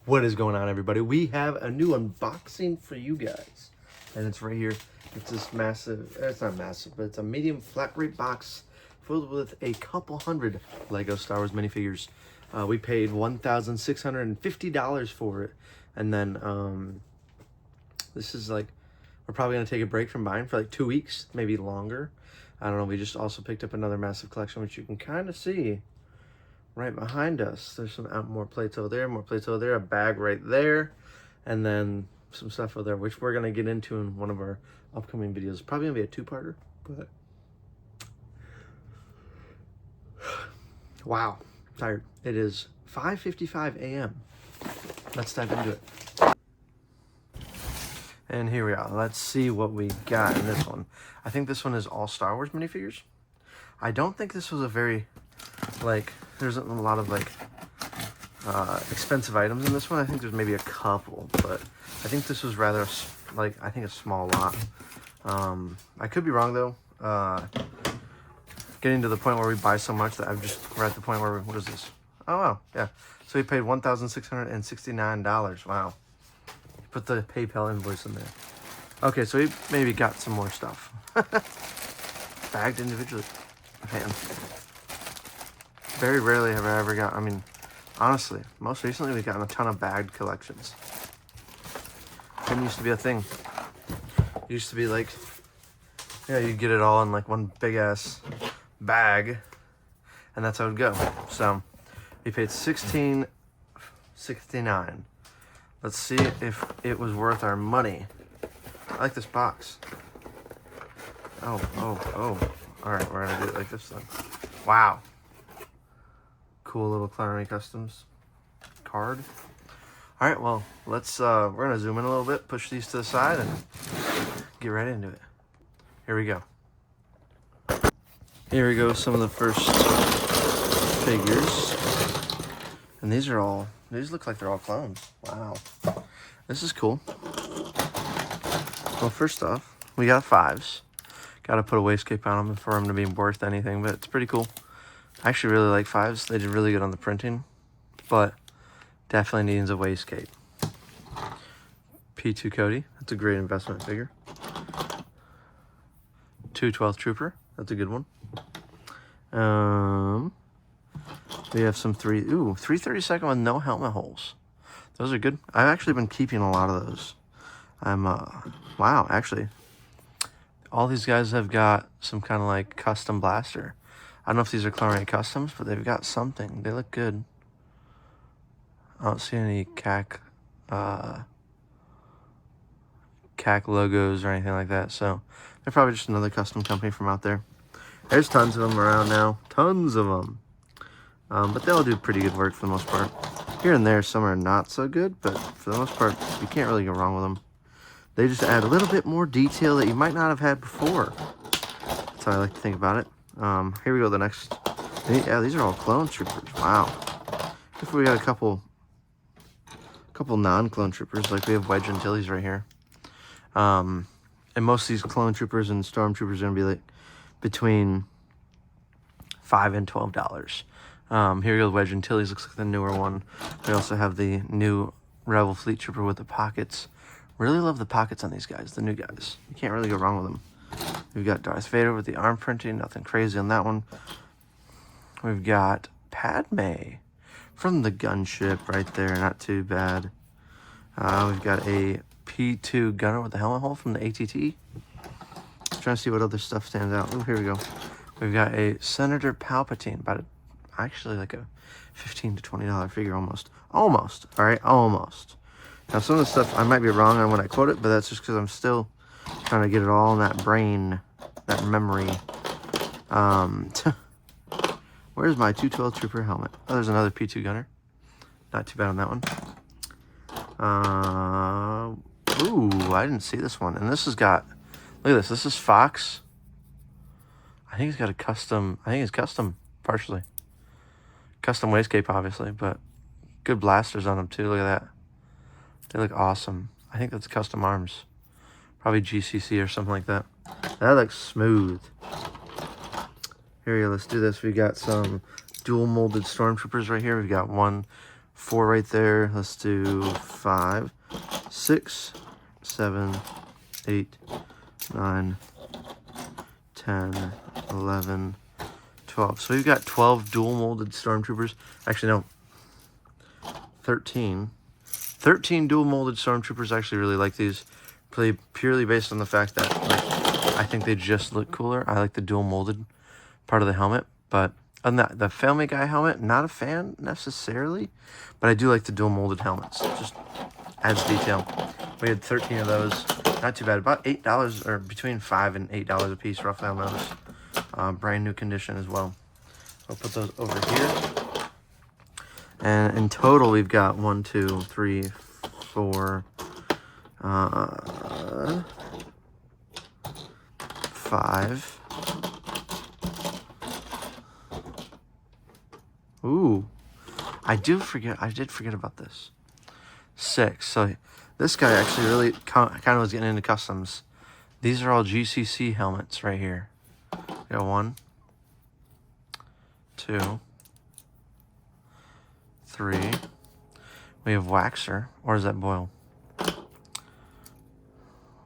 What is going on, everybody? We have a new unboxing for you guys, and it's right here. It's this massive, it's not massive, but it's a medium flat rate box filled with a couple hundred Lego Star Wars minifigures. We paid $1,650 for it, and then this is like, we're probably gonna take a break from buying for like 2 weeks, maybe longer. I don't know. We just also picked up another massive collection, which you can kind of see right behind us. There's some more plates over there, more plates over there, a bag right there, and then some stuff over there, which we're gonna get into in one of our upcoming videos. Probably gonna be a two-parter, but wow, tired. It is 5:55 a.m. Let's dive into it. And here we are. Let's see what we got in this one. I think this one is all Star Wars minifigures. I don't think this was a very, like, there's a lot of like expensive items in this one. I think there's maybe a couple, but I think this was rather like, I think a small lot. I could be wrong though. Getting to the point where we buy so much that we're at the point where, what is this? Oh wow, yeah. So we paid $1,669. Wow. Put the PayPal invoice in there. Okay, so we maybe got some more stuff. Bagged individually. Man. Very rarely have I ever got, I mean, honestly, most recently we've gotten a ton of bagged collections. Didn't used to be a thing. It used to be like, yeah, you'd get it all in like one big ass bag, and that's how it'd go. So we paid $16.69. Let's see if it was worth our money. I like this box. Oh. All right, we're gonna do it like this then. Wow. Cool little Clowney Customs card. All right, well, let's, we're gonna zoom in a little bit, push these to the side, and get right into it. Here we go. Here we go, some of the first figures. And these look like they're all clones. Wow. This is cool. Well, first off, we got 5s. Got to put a wastecape on them for them to be worth anything, but it's pretty cool. I actually really like 5s. They did really good on the printing, but definitely needs a wastecape. P2 Cody, that's a great investment figure. 212 Trooper, that's a good one. We have some 332nd with no helmet holes. Those are good. I've actually been keeping a lot of those. Wow, actually, all these guys have got some kind of like custom blaster. I don't know if these are Clowney Customs, but they've got something. They look good. I don't see any CAC logos or anything like that, so they're probably just another custom company from out there. There's tons of them around now. Tons of them. But they all do pretty good work for the most part. Here and there, some are not so good, but for the most part, you can't really go wrong with them. They just add a little bit more detail that you might not have had before. That's how I like to think about it. Here we go, the next. Yeah, these are all clone troopers. Wow. If we got a couple non-clone troopers, like we have Wedge and Tilly's right here. And most of these clone troopers and stormtroopers are gonna be like between $5 and $12. Here goes Wedge and Tilly's, looks like the newer one. We also have the new Rebel Fleet Trooper with the pockets. Really love the pockets on these guys, the new guys. You can't really go wrong with them. We've got Darth Vader with the arm printing, nothing crazy on that one. We've got Padme from the gunship right there, not too bad. We've got a P2 gunner with the helmet hole from the ATT. Trying to see what other stuff stands out. Oh, here we go. We've got a Senator Palpatine, actually like a $15 to $20 figure almost. Almost, all right, almost. Now some of the stuff, I might be wrong on when I quote it, but that's just because I'm still trying to get it all in that brain, that memory. Where's my 212 Trooper helmet? Oh, there's another P2 gunner. Not too bad on that one. Ooh, I didn't see this one. And this has got, look at this. This is Fox. I think it's got a custom, partially. Custom wastecape, obviously, but good blasters on them too. Look at that. They look awesome. I think that's custom arms. Probably GCC or something like that. That looks smooth. Here we go, let's do this. We got some dual molded stormtroopers right here. We've got one 4 right there. Let's do 5, 6, 7, 8, 9, 10, 11, 12. So you've got 12 dual molded Stormtroopers. Actually, no, 13. 13 dual molded Stormtroopers. I actually really like these. Purely based on the fact that I think they just look cooler. I like the dual molded part of the helmet. But on the Family Guy helmet, not a fan necessarily. But I do like the dual molded helmets. Just adds detail. We had 13 of those. Not too bad. About $8 or between $5 and $8 a piece roughly on those. Brand new condition as well. I'll put those over here. And in total, we've got 1, 2, 3, 4, 5. Ooh, I did forget about this. 6. So this guy actually really kind of was getting into customs. These are all GCC helmets right here. We got 1, 2, 3. We have Waxer, or is that Boyle?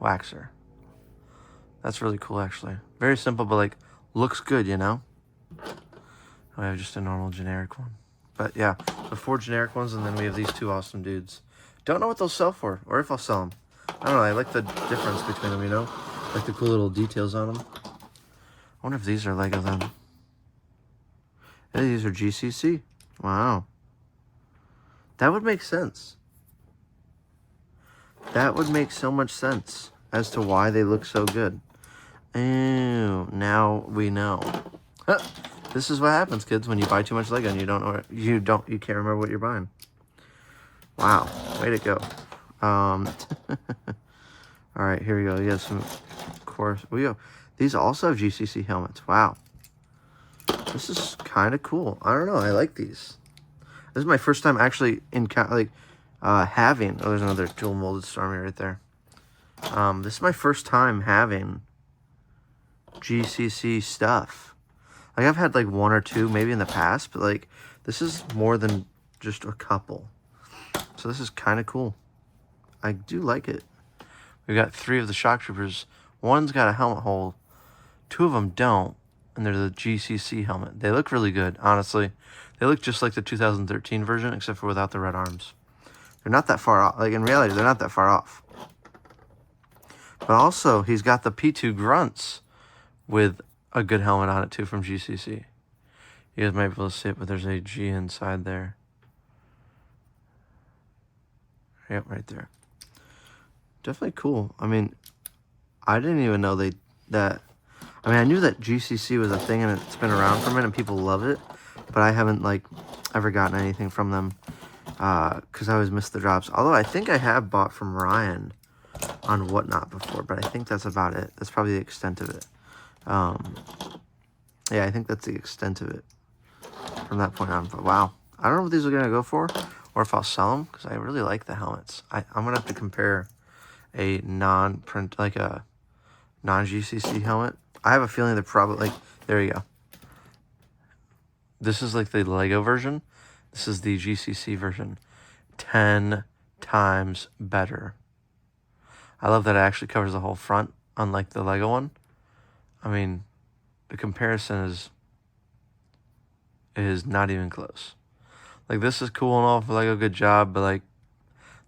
Waxer. That's really cool, actually. Very simple, but like looks good, you know. We have just a normal generic one, but yeah, the 4 generic ones, and then we have these 2 awesome dudes. Don't know what they'll sell for, or if I'll sell them. I don't know. I like the difference between them, you know, like the cool little details on them. I wonder if these are Lego then. Yeah, these are GCC. Wow. That would make sense. That would make so much sense as to why they look so good. Oh, now we know. Huh. This is what happens, kids, when you buy too much Lego and you don't know you can't remember what you're buying. Wow, way to go. All right, here we go. You got some, of course. We go. These also have GCC helmets. Wow. This is kind of cool. I don't know. I like these. This is my first time actually having. Oh, there's another dual molded Stormy right there. This is my first time having GCC stuff. Like I've had like 1 or 2 maybe in the past, but like this is more than just a couple. So this is kind of cool. I do like it. We've got 3 of the Shock Troopers. One's got a helmet hole. 2 of them don't, and they're the GCC helmet. They look really good, honestly. They look just like the 2013 version, except for without the red arms. They're not that far off. Like in reality, they're not that far off. But also, he's got the P2 Grunts with a good helmet on it too from GCC. You guys might be able to see it, but there's a G inside there. Yep, right there. Definitely cool. I mean, I didn't even know I knew that GCC was a thing and it's been around for a minute and people love it, but I haven't like ever gotten anything from them because I always miss the drops. Although I think I have bought from Ryan on Whatnot before, but I think that's about it. That's probably the extent of it. Yeah, I think that's the extent of it from that point on. But wow, I don't know what these are gonna go for, or if I'll sell them because I really like the helmets. I'm gonna have to compare a non-print, like a non-GCC helmet. I have a feeling they're probably like, there you go. This is like the Lego version. This is the GCC version. 10 times better. I love that it actually covers the whole front, unlike the Lego one. I mean, the comparison is not even close. Like, this is cool and all for Lego, good job, but like,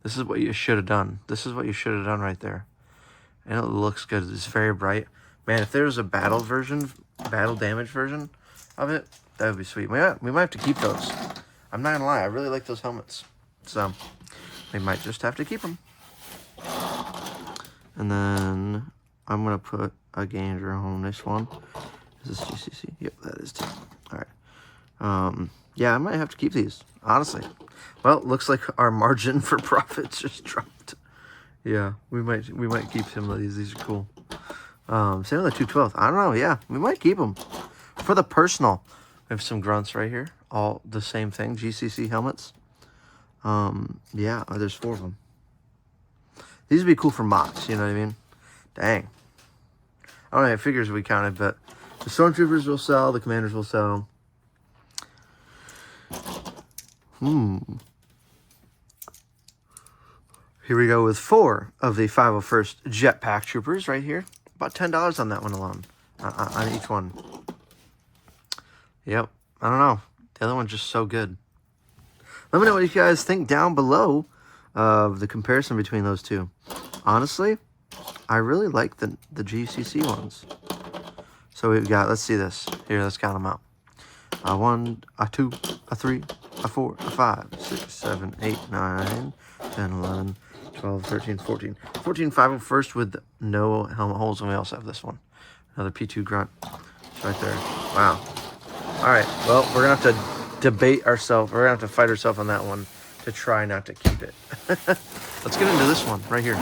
this is what you should have done. This is what you should have done right there. And it looks good. It's very bright. Man, if there was a battle damage version of it, that would be sweet. We might have to keep those. I'm not gonna lie, I really like those helmets. So, we might just have to keep them. And then I'm gonna put a Ganger on this one. Is this GCC? Yep, that is too. All right. Yeah, I might have to keep these, honestly. Well, looks like our margin for profits just dropped. Yeah, we might keep some of these. These are cool. Same with the 212th. I don't know. Yeah, we might keep them for the personal. We have some grunts right here. All the same thing. GCC helmets. Yeah, there's 4 of them. These would be cool for mocks. You know what I mean? Dang. I don't know how figures we counted, but the Stormtroopers will sell. The Commanders will sell. Here we go with 4 of the 501st Jetpack Troopers right here. About $10 on that one alone, on each one. Yep, I don't know. The other one's just so good. Let me know what you guys think down below of the comparison between those two. Honestly, I really like the GCC ones. So we've got, let's see this. Here, let's count them out. 1, 2, 3, 4, 5, 6, 7, 8, 9, 10, 11, 12, 13, 14. 14 501st with no helmet holes, and we also have this one. Another P2 grunt. It's right there. Wow. All right, well, we're going to have to debate ourselves. We're going to have to fight ourselves on that one to try not to keep it. Let's get into this one right here.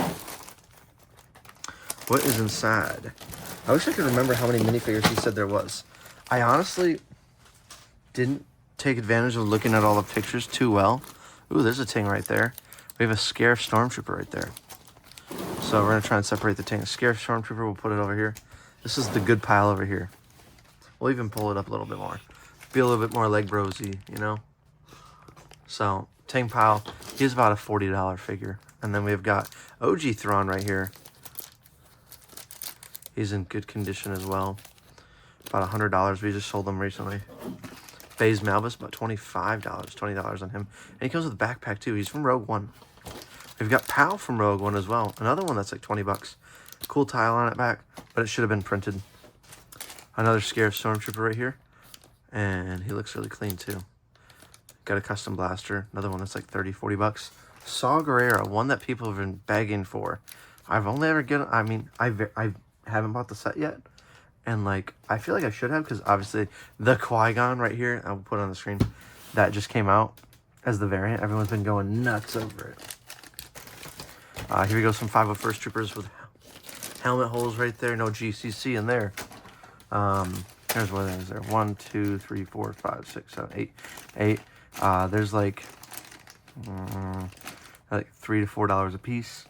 What is inside? I wish I could remember how many minifigures he said there was. I honestly didn't take advantage of looking at all the pictures too well. Ooh, there's a ting right there. We have a Scarif Stormtrooper right there. So we're going to try and separate the ting. Scarif Stormtrooper, we'll put it over here. This is the good pile over here. We'll even pull it up a little bit more. Be a little bit more leg brosy, you know? So, ting pile, he's about a $40 figure. And then we've got OG Thrawn right here. He's in good condition as well. About $100. We just sold him recently. Baze Malbus, about $25. $20 on him. And he comes with a backpack too. He's from Rogue One. We've got Pal from Rogue One as well. Another one that's like 20 bucks. Cool tile on it back, but it should have been printed. Another Scarif Stormtrooper right here. And he looks really clean too. Got a custom blaster. Another one that's like 30, 40 bucks. Saw Gerrera, one that people have been begging for. I've only ever get. I mean, I haven't bought the set yet. And like, I feel like I should have, because obviously the Qui-Gon right here, I'll put it on the screen, that just came out as the variant. Everyone's been going nuts over it. Here we go, some 501st Troopers with helmet holes right there. No GCC in there. Here's what is there. 1, 2, 3, 4, 5, 6, 7, 8. There's like $3 to $4 a piece.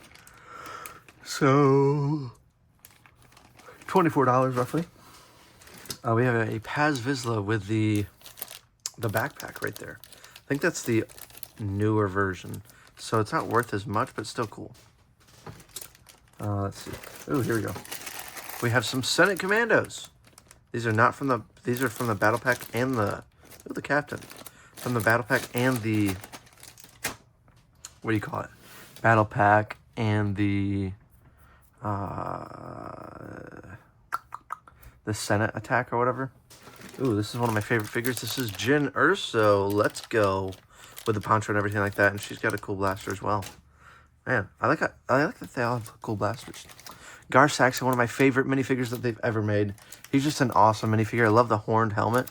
So $24 roughly. We have a Paz Vizsla with the backpack right there. I think that's the newer version. So it's not worth as much, but still cool. Let's see. Oh, here we go. We have some Senate Commandos. These are not from the. These are from the battle pack and the. Oh, the captain. From the battle pack and the. What do you call it? Battle pack and the. The Senate attack or whatever. Ooh, this is one of my favorite figures. This is Jyn Erso. Let's go. With the poncho and everything like that, and she's got a cool blaster as well. Man, I like that they all have cool blasters. Gar Saxon, one of my favorite minifigures that they've ever made. He's just an awesome minifigure. I love the horned helmet.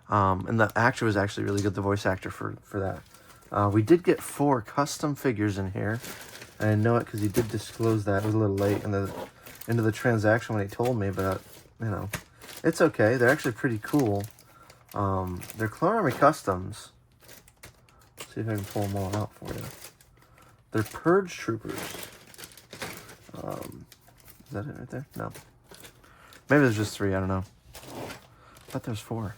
And the actor was actually really good, the voice actor for that. We did get 4 custom figures in here. And I know it because he did disclose that. It was a little late into the transaction when he told me, but, you know, it's okay. They're actually pretty cool. They're Clone Army Customs. Let's see if I can pull them all out for you. They're Purge Troopers. Is that it right there? No. Maybe there's just 3, I don't know. I thought there's 4.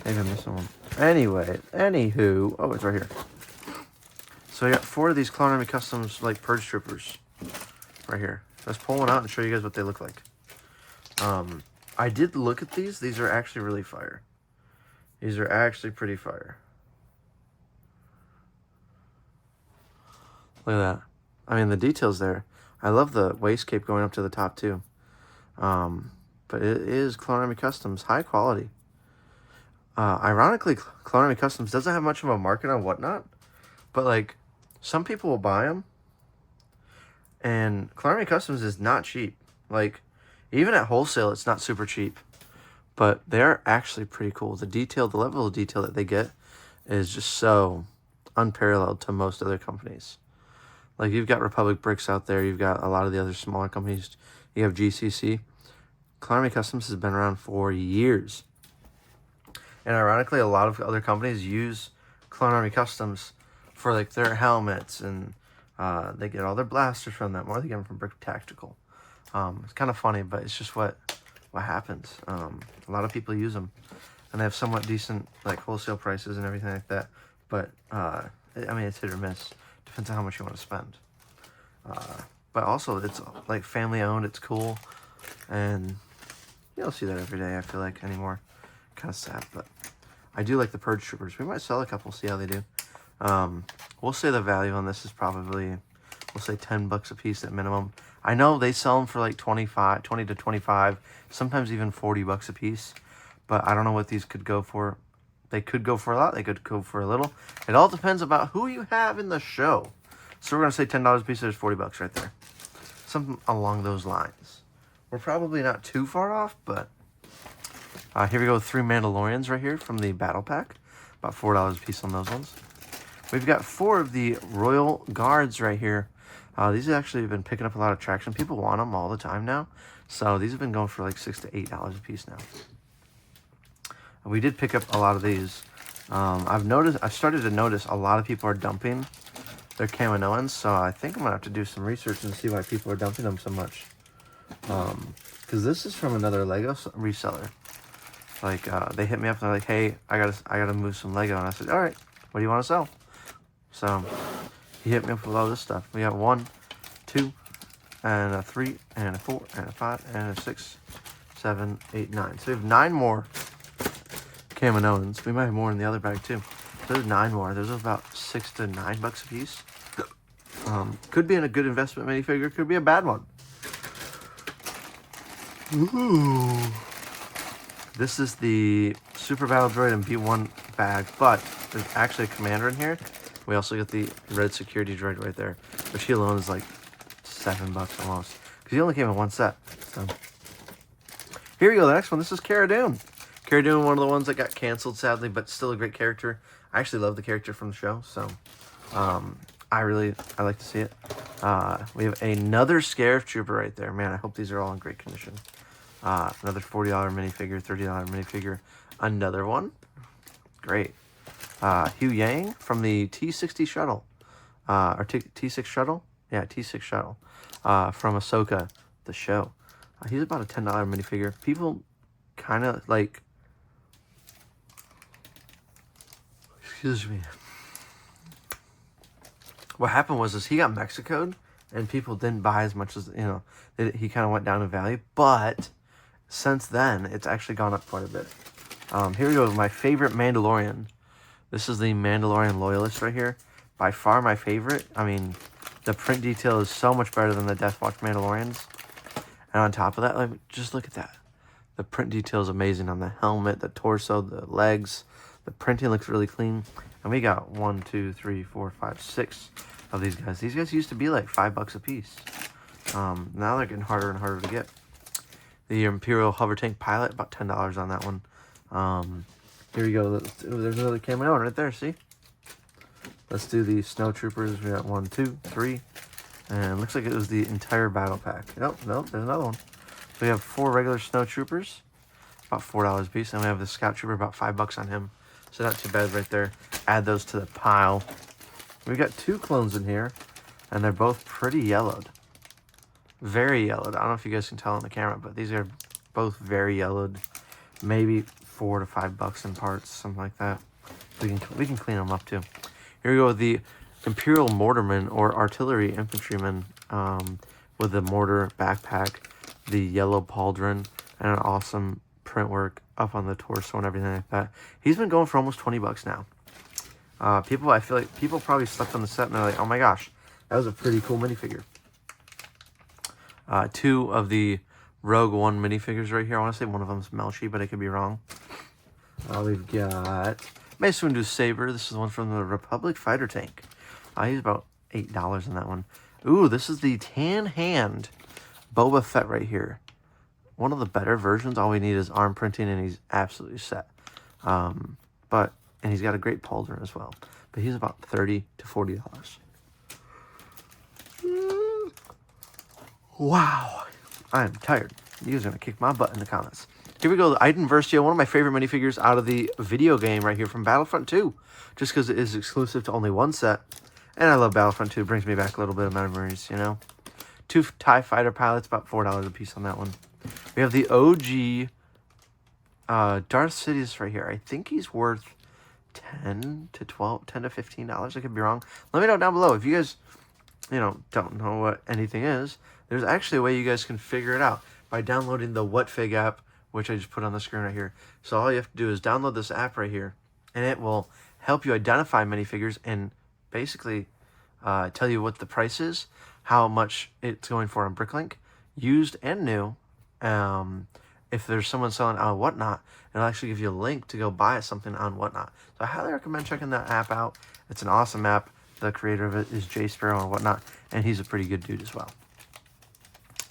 Maybe I'm missing one. Anyway, anywho. Oh, it's right here. So I got 4 of these Clone Army Customs, like, Purge Troopers. Right here. Let's pull one out and show you guys what they look like. I did look at these. These are actually really fire. These are actually pretty fire. Look at that. I mean, the details there. I love the waist cape going up to the top, too. But it is Clone Army Customs. High quality. Ironically, Clone Army Customs doesn't have much of a market on whatnot. But, like, some people will buy them. And Clone Army Customs is not cheap. Like, even at wholesale, it's not super cheap. But they're actually pretty cool. The detail, the level of detail that they get is just so unparalleled to most other companies. Like, you've got Republic Bricks out there. You've got a lot of the other smaller companies. You have GCC. Clone Army Customs has been around for years. And ironically, a lot of other companies use Clone Army Customs for, like, their helmets. And they get all their blasters from them. Or they get them from Brick Tactical. It's kind of funny, but it's just what happens. A lot of people use them. And they have somewhat decent, like, wholesale prices and everything like that. But, I mean, it's hit or miss. Depends on how much you want to spend. But also, it's like family owned. It's cool, and you don't see that every day. I feel like anymore. Kind of sad, but I do like the Purge Troopers. We might sell a couple, see how they do. We'll say the value on this is probably, we'll say $10 a piece at minimum. I know they sell them for like 20 to 25, sometimes even $40 a piece. But I don't know what these could go for. They could go for a lot. They could go for a little. It all depends about who you have in the show. So we're going to say $10 a piece. There's $40 right there. Something along those lines. We're probably not too far off, but here we go with 3 Mandalorians right here from the Battle Pack. About $4 a piece on those ones. We've got 4 of the Royal Guards right here. These have actually been picking up a lot of traction. People want them all the time now. So these have been going for like $6 to $8 a piece now. We did pick up a lot of these. I've started to notice a lot of people are dumping their Kaminoans, so I think I'm gonna have to do some research and see why people are dumping them so much. Because this is from another Lego reseller. Like they hit me up and they're like, "Hey, I gotta move some Lego," and I said, "All right, what do you want to sell?" So he hit me up with all this stuff. We got 1, 2, and a 3, and a 4, and a 5, and a 6, 7, 8, 9. So we have 9 more Kaminoans. We might have more in the other bag too. So there's 9 more. There's about $6 to $9 a piece. Could be in a good investment minifigure. Could be a bad one. Ooh. This is the Super Battle Droid and B1 bag, but there's actually a commander in here. We also get the red security droid right there, which he alone is like $7 almost, because he only came in 1 set. So here we go. The next one. This is Cara Dune. Cara Dune, one of the ones that got canceled sadly, but still a great character. I actually love the character from the show, so I like to see it. We have another Scarif Trooper right there. Man, I hope these are all in great condition. Another $40 minifigure, $30 minifigure. Another one. Great. Hugh Yang from the T60 shuttle. Or T6 shuttle? Yeah, T6 shuttle. From Ahsoka, the show. He's about a $10 minifigure. People kind of like... Excuse me. What happened was he got Mexico'd, and people didn't buy as much as, you know, he kind of went down in value. But since then, it's actually gone up quite a bit. Here we go with my favorite Mandalorian. This is the Mandalorian Loyalist right here. By far my favorite. I mean, the print detail is so much better than the Death Watch Mandalorians. And on top of that, like, just look at that. The print detail is amazing on the helmet, the torso, the legs. The printing looks really clean. And we got 1, 2, 3, 4, 5, 6 of these guys. These guys used to be like $5 a piece. Now they're getting harder and harder to get. The Imperial Hover Tank Pilot, about $10 on that one. Here we go. There's another Kaminoan right there, see? Let's do the Snow Troopers. We got 1, 2, 3. And looks like it was the entire battle pack. Nope, there's another one. So we have 4 regular Snow Troopers, about $4 a piece. And we have the Scout Trooper, about $5 on him. So not too bad right there. Add those to the pile. We got 2 clones in here, and they're both pretty yellowed. Very yellowed. I don't know if you guys can tell on the camera, but these are both very yellowed. Maybe $4 to $5 in parts, something like that. We can clean them up too. Here we go with the Imperial Mortarman or Artillery Infantryman with the mortar backpack, the yellow pauldron, and an awesome print work up on the torso and everything like that. He's been going for almost $20 now. I feel like people probably slept on the set and they're like, oh my gosh, that was a pretty cool minifigure. 2 of the Rogue One minifigures right here. I want to say one of them is Melshi, but I could be wrong. We've got Mace Windu Saber. This is the one from the Republic Fighter Tank. He's about $8 in that one. Ooh, this is the Tan Hand Boba Fett right here. One of the better versions. All we need is arm printing, and he's absolutely set. And he's got a great pauldron as well. But he's about $30 to $40. Wow. I am tired. You guys are going to kick my butt in the comments. Here we go. The Iden Versio, one of my favorite minifigures out of the video game right here from Battlefront 2. Just because it is exclusive to only 1 set. And I love Battlefront 2. It brings me back a little bit of memories, you know. 2 TIE Fighter pilots, about $4 a piece on that one. We have the OG Darth Sidious right here. I think he's worth 10 to $15. I could be wrong. Let me know down below if you guys, don't know what anything is. There's actually a way you guys can figure it out by downloading the WhatFig app, which I just put on the screen right here. So all you have to do is download this app right here, and it will help you identify minifigures and basically tell you what the price is, how much it's going for on Bricklink, used and new. If there's someone selling on Whatnot, it'll actually give you a link to go buy something on Whatnot. So I highly recommend checking that app out. It's an awesome app. The creator of it is Jay Sparrow on Whatnot, and he's a pretty good dude as well.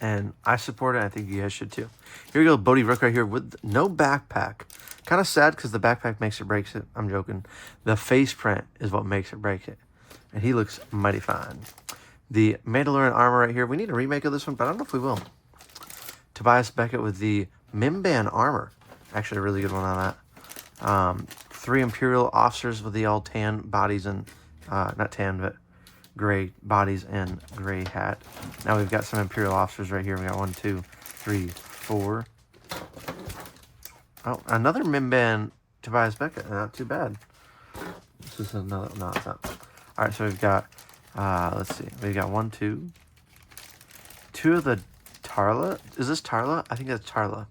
And I support it. I think you guys should too. Here we go, Bodie Rook right here with no backpack. Kind of sad because the backpack makes it breaks it. I'm joking. The face print is what makes it break it. And he looks mighty fine. The Mandalorian armor right here. We need a remake of this one, but I don't know if we will. Tobias Beckett with the Mimban armor. Actually, a really good one on that. 3 Imperial officers with the all tan bodies and, not tan, but gray bodies and gray hat. Now we've got some Imperial officers right here. We got 1, 2, 3, 4. Oh, another Mimban Tobias Beckett. Not too bad. This is another, no, it's not. All right, so we've got, let's see. We've got 1, 2. 2 of the Tarla. Is this Tarla? I think that's Tarla.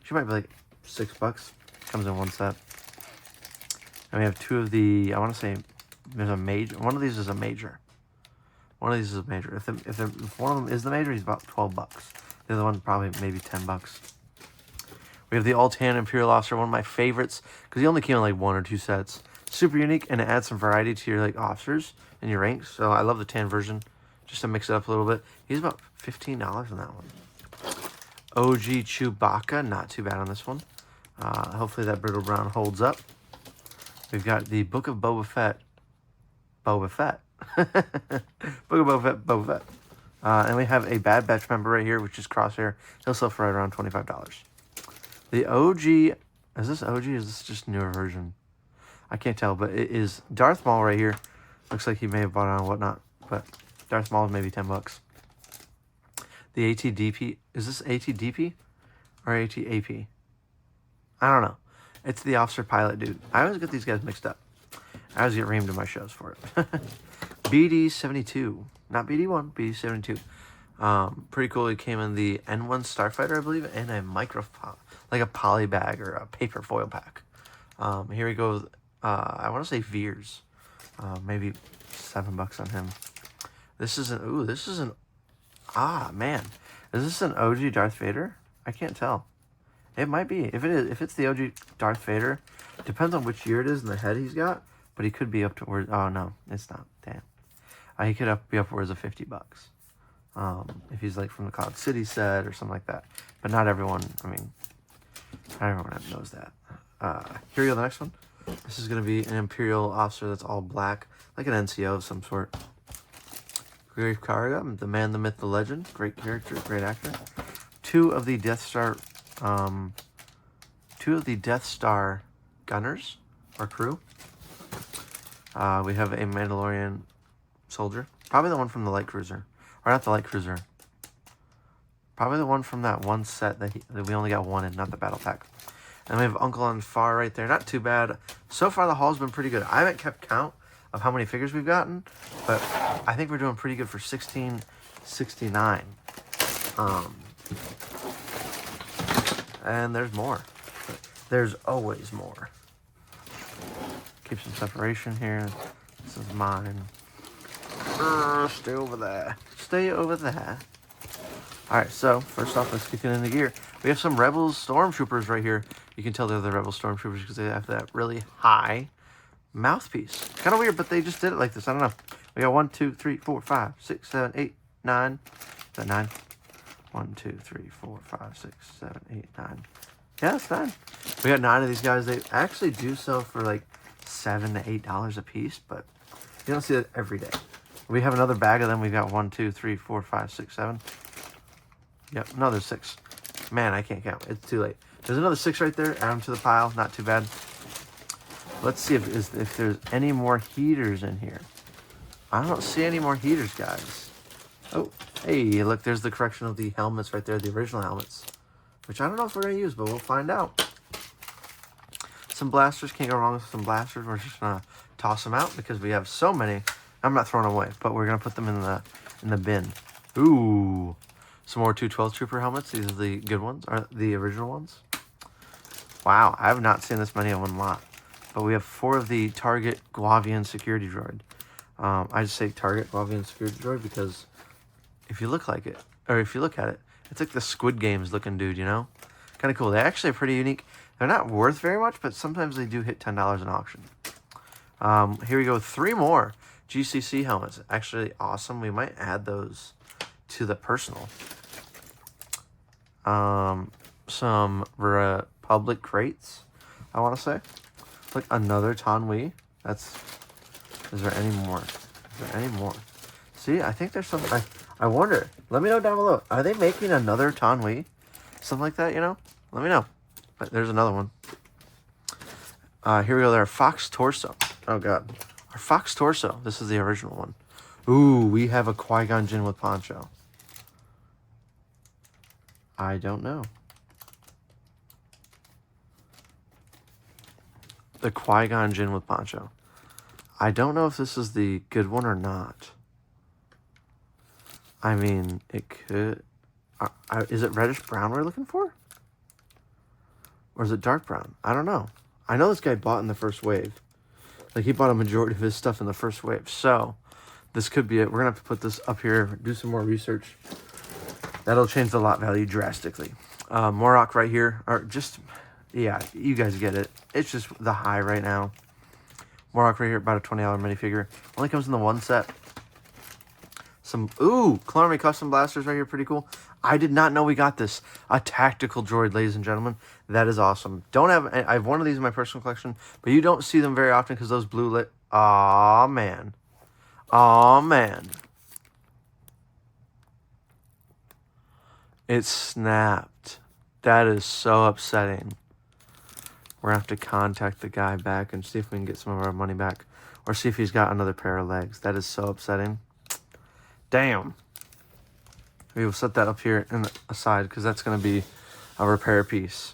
She might be like $6. Comes in 1 set. And we have 2 of the, I want to say, there's a major. One of these is a major. One of these is a major. If one of them is the major, he's about $12. The other one probably maybe $10. We have the all-tan Imperial Officer, one of my favorites, because he only came in like 1 or 2 sets. Super unique, and it adds some variety to your like officers and your ranks. So I love the tan version, just to mix it up a little bit. He's about $15 on that one. OG Chewbacca, not too bad on this one. Hopefully that brittle brown holds up. We've got the Book of Boba Fett. Book of Boba Fett, Boba Fett. And we have a Bad Batch member right here, which is Crosshair. He'll sell for right around $25. The OG, is this OG or is this just a newer version? I can't tell, but it is Darth Maul right here. Looks like he may have bought it on Whatnot, but Darth Maul is maybe $10. The ATDP, is this ATDP or ATAP? I don't know. It's the officer pilot dude. I always get these guys mixed up. I always get reamed in my shows for it. BD-72. Not BD-1, BD-72. Pretty cool. He came in the N1 Starfighter, I believe, and a micro, like a poly bag or a paper foil pack. Here we go. I want to say Veers. Maybe $7 on him. This is an, man. Is this an OG Darth Vader? I can't tell. It might be. If it's the OG Darth Vader, depends on which year it is and the head he's got, but he could be up towards, oh no, it's not. Damn. He could be upwards of $50. If he's like from the Cloud City set or something like that. But not everyone, not everyone knows that. Here we go, the next one. This is going to be an Imperial officer that's all black, like an NCO of some sort. Grief Karga, the man, the myth, the legend. Great character, great actor. 2 of the Death Star gunners or crew. We have a Mandalorian soldier. Probably the one from the light cruiser. Or not the light cruiser. Probably the one from that one set that we only got 1 in, not the battle pack. And we have Uncle on far right there. Not too bad. So far, the haul's been pretty good. I haven't kept count of how many figures we've gotten, but I think we're doing pretty good for $16.69. And there's more. There's always more. Keep some separation here. This is mine. Stay over there. Stay over there. Alright, so first off, let's kick it into gear. We have some Rebels Stormtroopers right here. You can tell they're the Rebel Stormtroopers because they have that really high mouthpiece. Kind of weird, but they just did it like this. I don't know. We got 1, 2, 3, 4, 5, 6, 7, 8, 9. Is that 9? 1, 2, 3, 4, 5, 6, 7, 8, 9. Yeah, that's 9. We got 9 of these guys. They actually do sell for like $7 to $8 a piece, but you don't see that every day. We have another bag of them. We've got 1, 2, 3, 4, 5, 6, 7. Yep, no, there's 6. Man, I can't count. It's too late. There's another 6 right there. Add them to the pile. Not too bad. Let's see if there's any more heaters in here. I don't see any more heaters, guys. Oh, hey, look, there's the correction of the helmets right there, the original helmets, which I don't know if we're going to use, but we'll find out. some blasters. Can't go wrong with some blasters. We're just gonna toss them out because we have so many. I'm not throwing them away, but we're gonna put them in the bin. Ooh, some more 212 Trooper helmets. These are the good ones, are the original ones. Wow, I have not seen this many of one lot. But we have 4 of the Target Guavian Security Droid. I just say Target Guavian Security Droid because if you look like it, or if you look at it, it's like the Squid Games looking dude, you know? Kind of cool. They actually are pretty unique. They're not worth very much, but sometimes they do hit $10 in auction. Here we go, 3 more GCC helmets. Actually awesome. We might add those to the personal. Some Republic crates, I want to say. Like another Tanwi. Is there any more? Is there any more? See, I think there's some. I wonder. Let me know down below. Are they making another Tanwi? Something like that, you know? Let me know. But there's another one. Here we go. There, Fox Torso. Oh god, our Fox Torso. This is the original one. Ooh, we have a Qui-Gon Jinn with poncho. I don't know. The Qui-Gon Jinn with poncho. I don't know if this is the good one or not. I mean, it could... is it reddish brown we're looking for? Or is it dark brown? I don't know. I know this guy bought in the first wave. Like, he bought a majority of his stuff in the first wave. So, this could be it. We're going to have to put this up here, do some more research. That'll change the lot value drastically. Morok right here. Or just... yeah, you guys get it. It's just the high right now. Morok right here, about a $20 minifigure. Only comes in the 1 set. Some, ooh, Clone Army custom blasters right here, pretty cool. I did not know we got this. A tactical droid, ladies and gentlemen. That is awesome. I have one of these in my personal collection, but you don't see them very often because those blue lit. Aw, man. Aw, man. It snapped. That is so upsetting. We're going to have to contact the guy back and see if we can get some of our money back. Or see if he's got another pair of legs. That is so upsetting. Damn. We will set that up here in the aside because that's going to be a repair piece.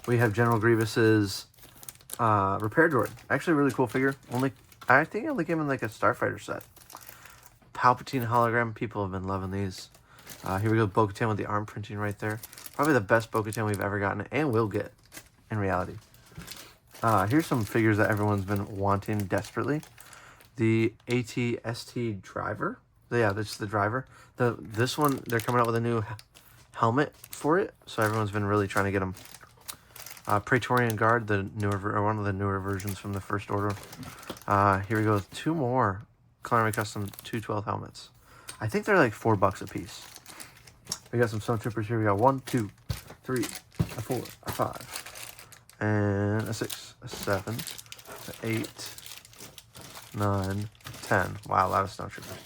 We have General Grievous's repair droid. Actually, a really cool figure. I think I only came in like a Starfighter set. Palpatine hologram. People have been loving these. Here we go. Bo-Katan with the arm printing right there. Probably the best Bo-Katan we've ever gotten and will get in reality. Here's some figures that everyone's been wanting desperately. The AT-ST driver. Yeah, this is the driver. This one, they're coming out with a new helmet for it, so everyone's been really trying to get them. Praetorian Guard, one of the newer versions from the First Order. Here we go, 2 more Clone Army Custom 212 helmets. I think they're like $4 a piece. We got some Stormtroopers here. We got 1, 2, 3, a 4, a 5, and a 6, a 7, a 8, 9, 10. Wow, a lot of Stormtroopers.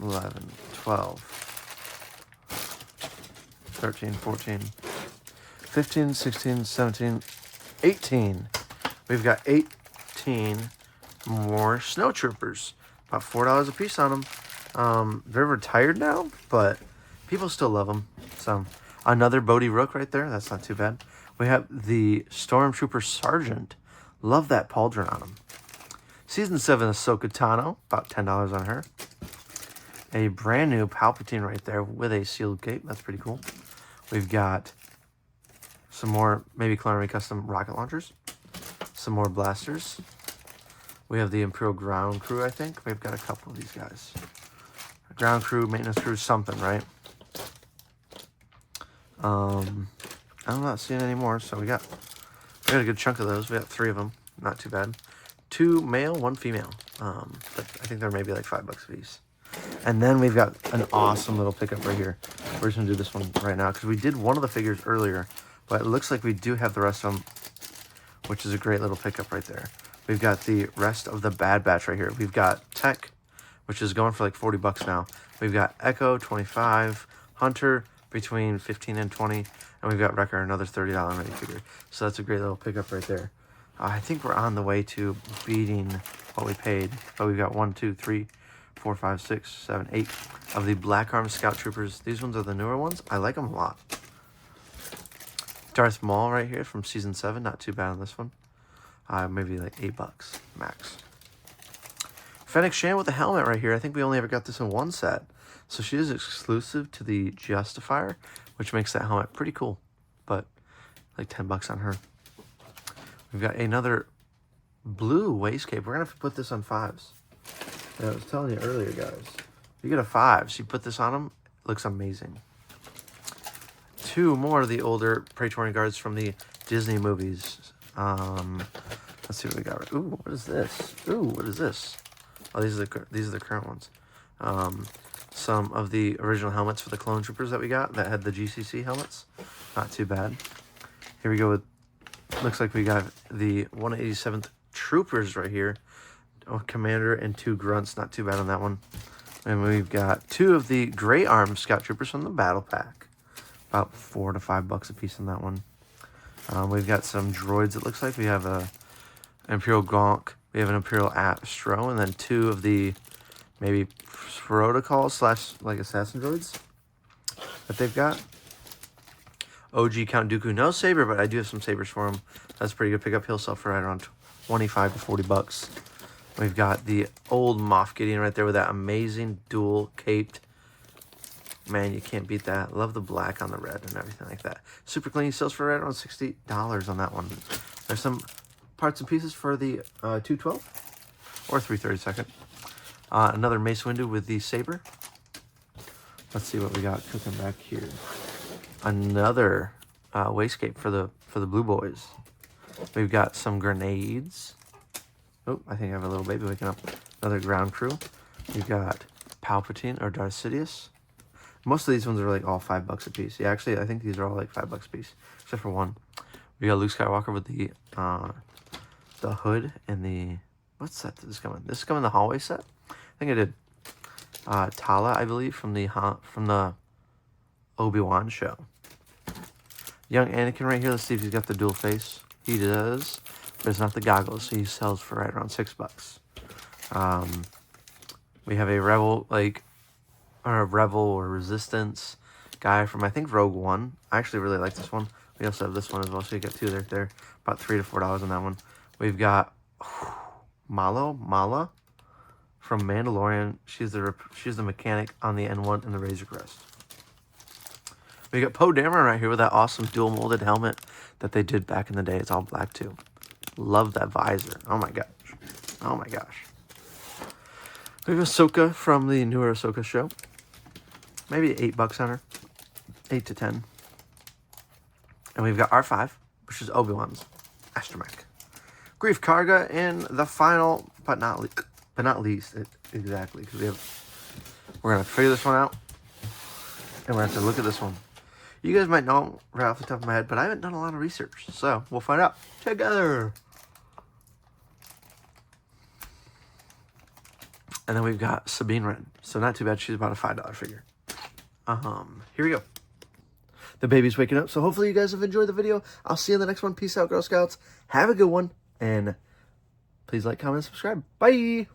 11, 12, 13, 14, 15, 16, 17, 18. We've got 18 more snow troopers. About $4 a piece on them. They're retired now, but people still love them. So another Bodhi Rook right there. That's not too bad. We have the Stormtrooper Sergeant. Love that pauldron on him. Season 7 Ahsoka Tano. About $10 on her. A brand new Palpatine right there with a sealed cape. That's pretty cool. We've got some more, maybe Clone Army custom rocket launchers. Some more blasters. We have the Imperial Ground Crew, I think. We've got a couple of these guys. Ground Crew, Maintenance Crew, something, right? I'm not seeing any more, so we got a good chunk of those. We got 3 of them. Not too bad. 2 male, 1 female. But I think they're maybe like $5 a piece. And then we've got an awesome little pickup right here. We're just going to do this one right now because we did one of the figures earlier, but it looks like we do have the rest of them, which is a great little pickup right there. We've got the rest of the Bad Batch right here. We've got Tech, which is going for like $40 now. We've got Echo, 25, Hunter, between 15 and 20, and we've got Wrecker, another $30 minifigure. So that's a great little pickup right there. I think we're on the way to beating what we paid, but we've got 1, 2, 3, 4, 5, 6, 7, 8 of the Black Arms Scout Troopers. These ones are the newer ones. I like them a lot. Darth Maul right here from season 7. Not too bad on this one. Maybe like $8 max. Fennec Shand with the helmet right here. I think we only ever got this in one set. So she is exclusive to the Justifier, which makes that helmet pretty cool. But like $10 on her. We've got another blue waist cape. We're going to have to put this on 5s. And I was telling you earlier, guys. If you get a 5, so you put this on them, it looks amazing. 2 more of the older Praetorian Guards from the Disney movies. Let's see what we got. Ooh, what is this? Ooh, what is this? Oh, these are the current ones. Some of the original helmets for the clone troopers that we got that had the GCC helmets. Not too bad. Here we go with, looks like we got the 187th troopers right here. Oh, commander and 2 grunts. Not too bad on that one. And we've got 2 of the Grey Arm Scout Troopers from the Battle Pack. About $4 to $5 a piece on that one. We've got some droids, it looks like. We have an Imperial Gonk. We have an Imperial Astro. And then 2 of the maybe protocol / like assassin droids that they've got. OG Count Dooku. No saber, but I do have some sabers for him. That's pretty good pickup. He'll sell for right around $25 to $40. We've got the old Moff Gideon right there with that amazing dual caped. Man, you can't beat that. Love the black on the red and everything like that. Super clean. He sells for right around $60 on that one. There's some parts and pieces for the 212 or 332nd. Another Mace Windu with the saber. Let's see what we got cooking back here. Another waistcape for the blue boys. We've got some grenades. Oh, I think I have a little baby waking up. Another ground crew. We've got Palpatine or Darth Sidious. Most of these ones are like all $5 a piece. Yeah, actually, I think these are all like $5 a piece, except for one. We got Luke Skywalker with the hood and the, what set did this come in? This is coming in the hallway set. I think I did Tala, I believe, from the Obi-Wan show. Young Anakin right here. Let's see if he's got the dual face. He does, but it's not the goggles, so he sells for right around $6. We have a Rebel, or Resistance guy from, I think, Rogue One. I actually really like this one. We also have this one as well, so you got 2 there. About $3 to $4 on that one. We've got Mala from Mandalorian. She's the mechanic on the N1 and the Razor Crest. We got Poe Dameron right here with that awesome dual molded helmet that they did back in the day. It's all black too. Love that visor. Oh my gosh. Oh my gosh. We have Ahsoka from the newer Ahsoka show. Maybe $8 on her. 8 to 10. And we've got R5, which is Obi-Wan's astromech. Grief Karga in the final, but not least, exactly, because we're gonna figure this one out, and we're gonna have to look at this one. You guys might know right off the top of my head, but I haven't done a lot of research, so we'll find out together. And then we've got Sabine Wren, so not too bad. She's about a $5 figure. Here we go. The baby's waking up, so hopefully you guys have enjoyed the video. I'll see you in the next one. Peace out, Girl Scouts. Have a good one, and please like, comment, and subscribe. Bye!